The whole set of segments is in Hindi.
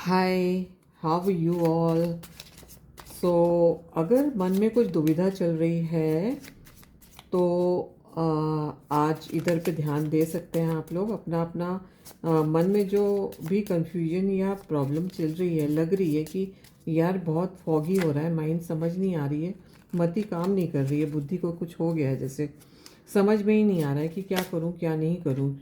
Hi, how you all. So अगर मन में कुछ दुविधा चल रही है तो आज इधर पे ध्यान दे सकते हैं आप लोग। अपना अपना मन में जो भी कंफ्यूजन या प्रॉब्लम चल रही है, लग रही है कि यार बहुत फॉगी हो रहा है, माइंड समझ नहीं आ रही है, मति काम नहीं कर रही है, बुद्धि को कुछ हो गया है, जैसे समझ में ही नहीं आ रहा है कि क्या करूं क्या नहीं करूं।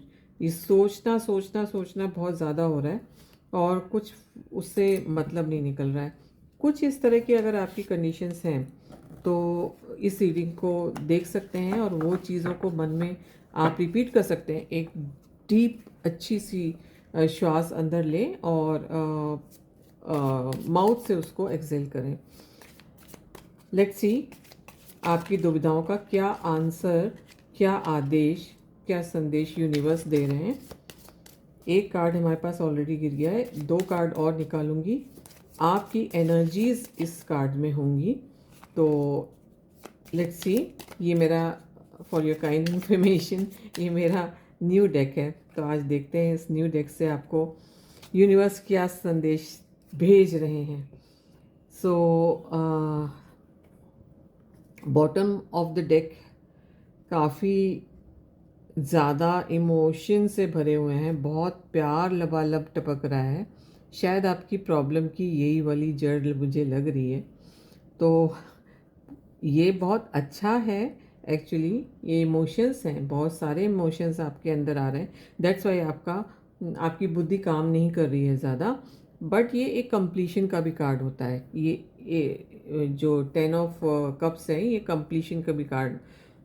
ये सोचना सोचना सोचना बहुत ज़्यादा हो रहा है और कुछ उससे मतलब नहीं निकल रहा है। कुछ इस तरह की अगर आपकी कंडीशंस हैं तो इस रीडिंग को देख सकते हैं और वो चीज़ों को मन में आप रिपीट कर सकते हैं। एक डीप अच्छी सी श्वास अंदर लें और माउथ से उसको एक्सेल करें। लेट्स सी आपकी दुविधाओं का क्या आंसर, क्या आदेश, क्या संदेश यूनिवर्स दे रहे हैं। एक कार्ड हमारे पास ऑलरेडी गिर गया है, 2 कार्ड और निकालूंगी। आपकी एनर्जीज इस कार्ड में होंगी। तो लेट्स सी, ये मेरा फॉर योर काइंड इन्फॉर्मेशन ये मेरा न्यू डेक है। तो आज देखते हैं इस न्यू डेक से आपको यूनिवर्स क्या संदेश भेज रहे हैं। So bottom of the deck काफ़ी ज़्यादा इमोशन से भरे हुए हैं, बहुत प्यार लबालब टपक रहा है। शायद आपकी प्रॉब्लम की यही वाली जड़ मुझे लग रही है। तो ये बहुत अच्छा है एक्चुअली। ये इमोशंस हैं, बहुत सारे इमोशंस आपके अंदर आ रहे हैं। दैट्स वाई आपकी बुद्धि काम नहीं कर रही है ज़्यादा। बट ये एक कंप्लीशन का भी कार्ड होता है। ये जो 10 ऑफ कप्स है, ये कंप्लीशन का भी कार्ड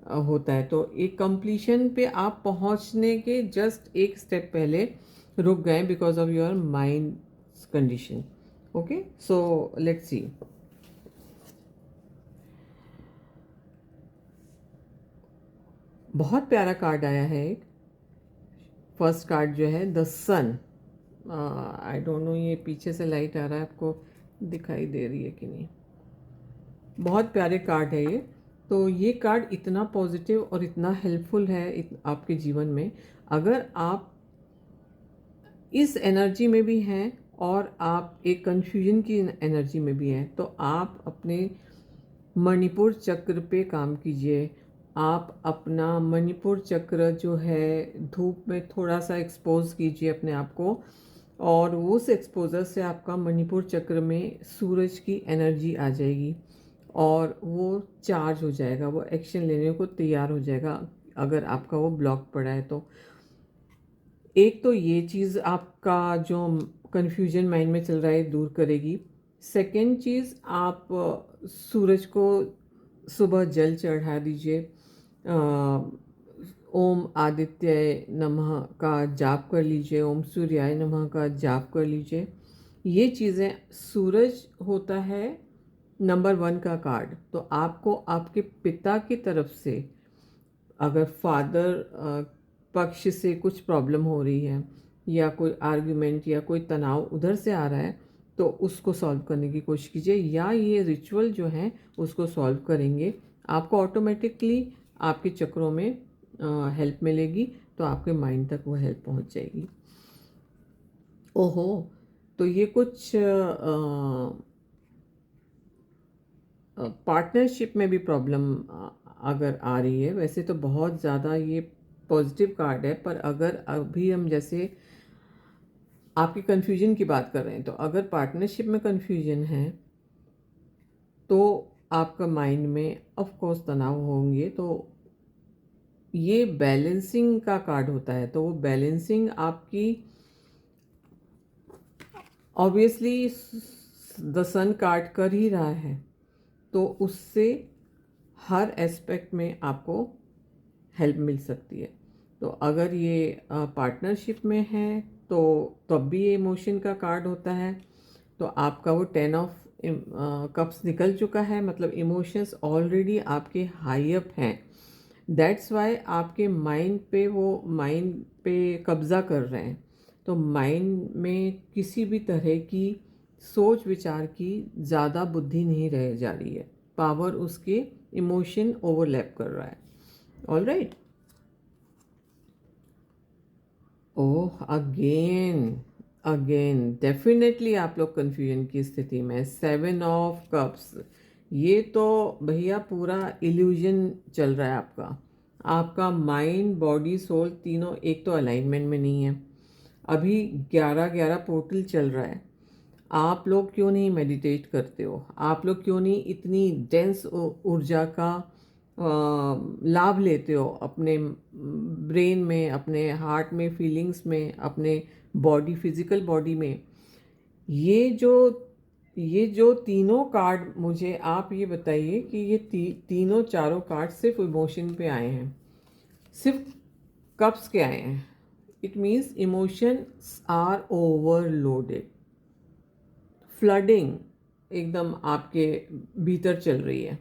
होता है। तो एक कंप्लीशन पे आप पहुंचने के जस्ट एक स्टेप पहले रुक गए because of your mind condition. Okay, so let's see. बहुत प्यारा कार्ड आया है। एक फर्स्ट कार्ड जो है the sun. I don't know ये पीछे से लाइट आ रहा है, आपको दिखाई दे रही है कि नहीं। बहुत प्यारे कार्ड है ये। तो ये कार्ड इतना पॉजिटिव और इतना हेल्पफुल है आपके जीवन में। अगर आप इस एनर्जी में भी हैं और आप एक कन्फ्यूजन की एनर्जी में भी हैं, तो आप अपने मणिपुर चक्र पे काम कीजिए। आप अपना मणिपुर चक्र जो है धूप में थोड़ा सा एक्सपोज कीजिए अपने आप को, और उस एक्सपोजर से आपका मणिपुर चक्र में सूरज की एनर्जी आ जाएगी और वो चार्ज हो जाएगा, वो एक्शन लेने को तैयार हो जाएगा अगर आपका वो ब्लॉक पड़ा है तो। एक तो ये चीज़ आपका जो कन्फ्यूजन माइंड में चल रहा है दूर करेगी। सेकेंड चीज़, आप सूरज को सुबह जल चढ़ा दीजिए। ओम आदित्य नमः का जाप कर लीजिए, ओम सूर्याय नमः का जाप कर लीजिए। ये चीज़ें, सूरज होता है नंबर 1 का कार्ड। तो आपको आपके पिता की तरफ से अगर फादर पक्ष से कुछ प्रॉब्लम हो रही है या कोई आर्ग्यूमेंट या कोई तनाव उधर से आ रहा है तो उसको सॉल्व करने की कोशिश कीजिए, या ये रिचुअल जो है उसको सॉल्व करेंगे, आपको ऑटोमेटिकली आपके चक्रों में हेल्प मिलेगी। तो आपके माइंड तक वो हेल्प पहुंच जाएगी। ओहो, तो ये कुछ पार्टनरशिप में भी प्रॉब्लम अगर आ रही है। वैसे तो बहुत ज़्यादा ये पॉजिटिव कार्ड है, पर अगर अभी हम जैसे आपकी कन्फ्यूजन की बात कर रहे हैं, तो अगर पार्टनरशिप में कन्फ्यूजन है तो आपका माइंड में ऑफ कोर्स तनाव होंगे। तो ये बैलेंसिंग का कार्ड होता है, तो वो बैलेंसिंग आपकी ऑब्वियसली द सन कार्ड कर ही रहा है, तो उससे हर एस्पेक्ट में आपको हेल्प मिल सकती है। तो अगर ये पार्टनरशिप में है तो तब भी ये इमोशन का कार्ड होता है। तो आपका वो 10 ऑफ कप्स निकल चुका है, मतलब इमोशंस ऑलरेडी आपके हाई अप हैं। दैट्स वाई आपके माइंड पे कब्ज़ा कर रहे हैं। तो माइंड में किसी भी तरह की सोच विचार की ज़्यादा बुद्धि नहीं रह जा रही है, पावर उसके इमोशन ओवरलैप कर रहा है। All right. Oh, again again definitely आप लोग कन्फ्यूजन की स्थिति में। 7 ऑफ कप्स, ये तो भैया पूरा इल्यूजन चल रहा है आपका। आपका माइंड बॉडी सोल तीनों एक तो अलाइनमेंट में नहीं है। अभी 11-11 पोर्टल चल रहा है। आप लोग क्यों नहीं मेडिटेट करते हो? आप लोग क्यों नहीं इतनी डेंस ऊर्जा का लाभ लेते हो अपने ब्रेन में, अपने हार्ट में, फीलिंग्स में, अपने बॉडी, फिजिकल बॉडी में? ये जो तीनों कार्ड, मुझे आप ये बताइए कि ये तीनों चारों कार्ड सिर्फ इमोशन पे आए हैं, सिर्फ कप्स के आए हैं। It means emotions are overloaded, flooding एकदम आपके भीतर चल रही है।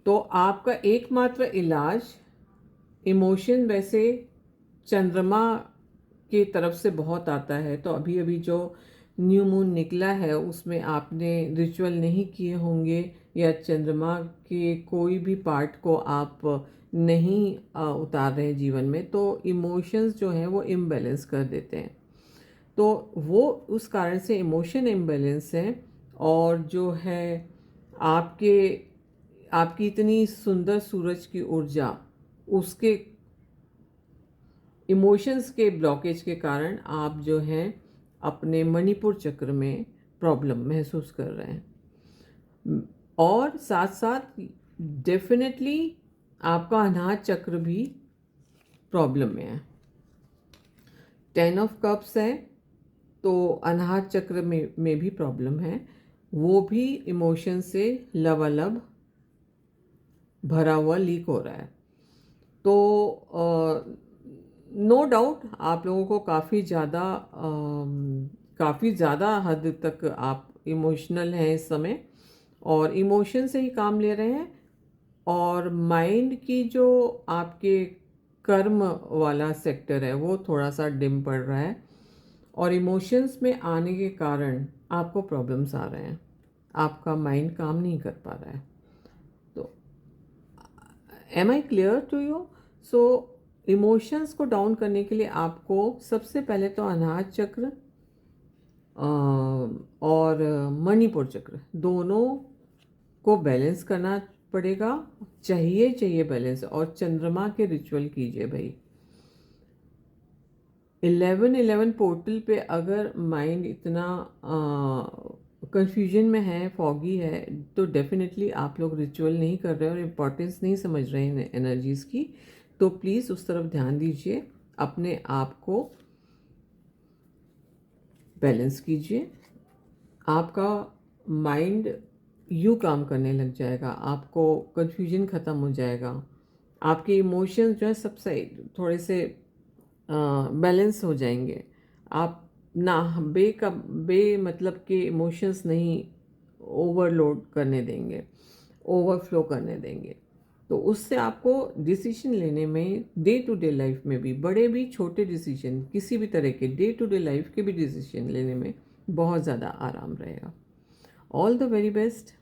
तो आपका एकमात्र इलाज इमोशन वैसे चंद्रमा की तरफ से बहुत आता है। तो अभी अभी जो न्यू मून निकला है उसमें आपने रिचुअल नहीं किए होंगे, या चंद्रमा के कोई भी पार्ट को आप नहीं उतार रहे हैं जीवन में, तो इमोशंस जो हैं वो इम्बैलेंस कर देते हैं। तो वो उस कारण से इमोशन इम्बैलेंस है। और जो है आपकी इतनी सुंदर सूरज की ऊर्जा, उसके इमोशंस के ब्लॉकेज के कारण आप जो हैं अपने मणिपुर चक्र में प्रॉब्लम महसूस कर रहे हैं। और साथ साथ डेफिनेटली आपका अनाहत चक्र भी प्रॉब्लम में है। 10 ऑफ कप्स है तो अनाहत चक्र में भी प्रॉब्लम है। वो भी इमोशन से लबालब भरा हुआ लीक हो रहा है। तो नो डाउट आप लोगों को काफ़ी ज़्यादा हद तक आप इमोशनल हैं इस समय, और इमोशन से ही काम ले रहे हैं। और माइंड की जो आपके कर्म वाला सेक्टर है वो थोड़ा सा डिम पड़ रहा है, और इमोशंस में आने के कारण आपको प्रॉब्लम्स आ रहे हैं। आपका माइंड काम नहीं कर पा रहा है। तो am I clear to you? So emotions को डाउन करने के लिए आपको सबसे पहले तो अनाहत चक्र और मणिपुर चक्र दोनों को बैलेंस करना पड़ेगा। चाहिए बैलेंस। और चंद्रमा के रिचुअल कीजिए भाई। 11-11 पोर्टल पे अगर माइंड इतना कंफ्यूजन में है, फॉगी है, तो डेफिनेटली आप लोग रिचुअल नहीं कर रहे और इम्पोर्टेंस नहीं समझ रहे हैं एनर्जीज़ की। तो प्लीज़ उस तरफ ध्यान दीजिए, अपने आप को बैलेंस कीजिए। आपका माइंड यूँ काम करने लग जाएगा, आपको कंफ्यूजन ख़त्म हो जाएगा, आपके इमोशंस जो है सबसे थोड़े से बैलेंस हो जाएंगे। आप ना बे मतलब के इमोशंस नहीं ओवरलोड करने देंगे, ओवरफ्लो करने देंगे। तो उससे आपको डिसीजन लेने में, डे टू डे लाइफ में भी, बड़े भी छोटे डिसीजन, किसी भी तरह के डे टू डे लाइफ के भी डिसीजन लेने में बहुत ज़्यादा आराम रहेगा। All the very best.